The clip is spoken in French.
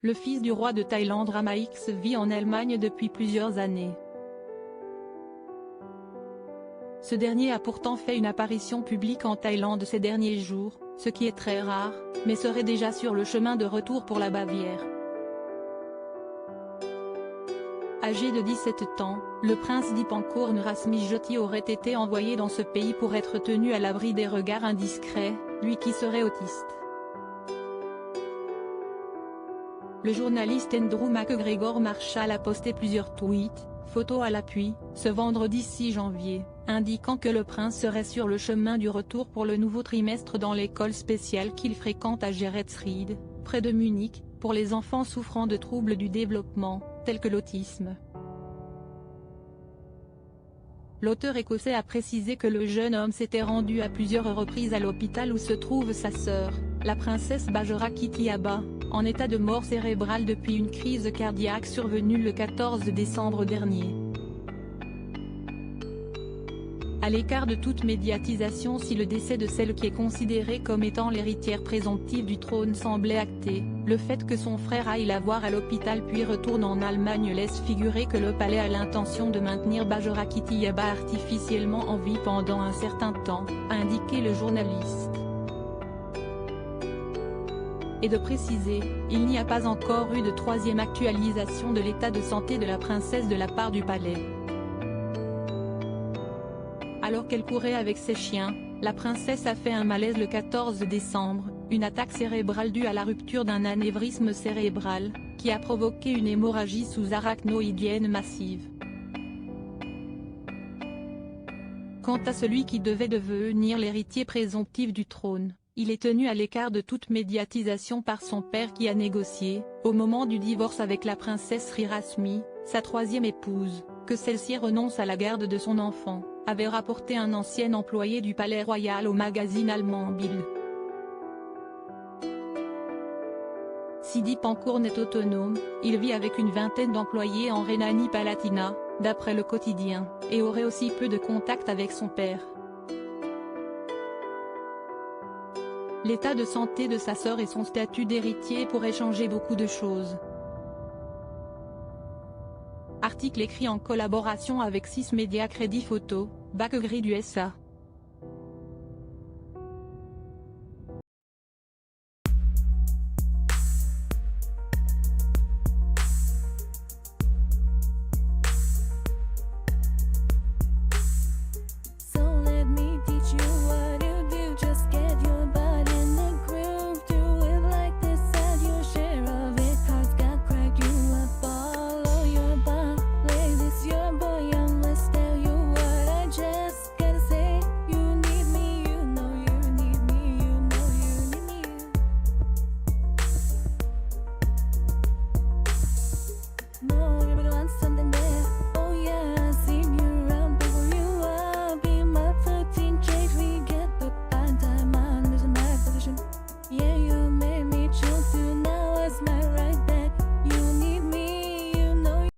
Le fils du roi de Thaïlande Rama X vit en Allemagne depuis plusieurs années. Ce dernier a pourtant fait une apparition publique en Thaïlande ces derniers jours, ce qui est très rare, mais serait déjà sur le chemin de retour pour la Bavière. Âgé de 17 ans, le prince Dipankur Nurasmijoti aurait été envoyé dans ce pays pour être tenu à l'abri des regards indiscrets, lui qui serait autiste. Le journaliste Andrew McGregor Marshall a posté plusieurs tweets, photos à l'appui, ce vendredi 6 janvier, indiquant que le prince serait sur le chemin du retour pour le nouveau trimestre dans l'école spéciale qu'il fréquente à Geretsried, près de Munich, pour les enfants souffrant de troubles du développement, tels que l'autisme. L'auteur écossais a précisé que le jeune homme s'était rendu à plusieurs reprises à l'hôpital où se trouve sa sœur, la princesse Bajora Kitiaba, en état de mort cérébrale depuis une crise cardiaque survenue le 14 décembre dernier. À l'écart de toute médiatisation si le décès de celle qui est considérée comme étant l'héritière présomptive du trône semblait acté, le fait que son frère aille la voir à l'hôpital puis retourne en Allemagne laisse figurer que le palais a l'intention de maintenir Bajora Kitiaba artificiellement en vie pendant un certain temps, a indiqué le journaliste. Et de préciser, il n'y a pas encore eu de troisième actualisation de l'état de santé de la princesse de la part du palais. Alors qu'elle courait avec ses chiens, la princesse a fait un malaise le 14 décembre, une attaque cérébrale due à la rupture d'un anévrisme cérébral, qui a provoqué une hémorragie sous-arachnoïdienne massive. Quant à celui qui devait devenir l'héritier présomptif du trône, il est tenu à l'écart de toute médiatisation par son père qui a négocié, au moment du divorce avec la princesse Srirasmi, sa troisième épouse, que celle-ci renonce à la garde de son enfant, avait rapporté un ancien employé du palais royal au magazine allemand Bild. Si Dipankur est autonome, il vit avec une vingtaine d'employés en Rhénanie-Palatinat, d'après le quotidien, et aurait aussi peu de contact avec son père. L'état de santé de sa sœur et son statut d'héritier pourraient changer beaucoup de choses. Article écrit en collaboration avec 6 médias Crédit Photo, Backgrid USA.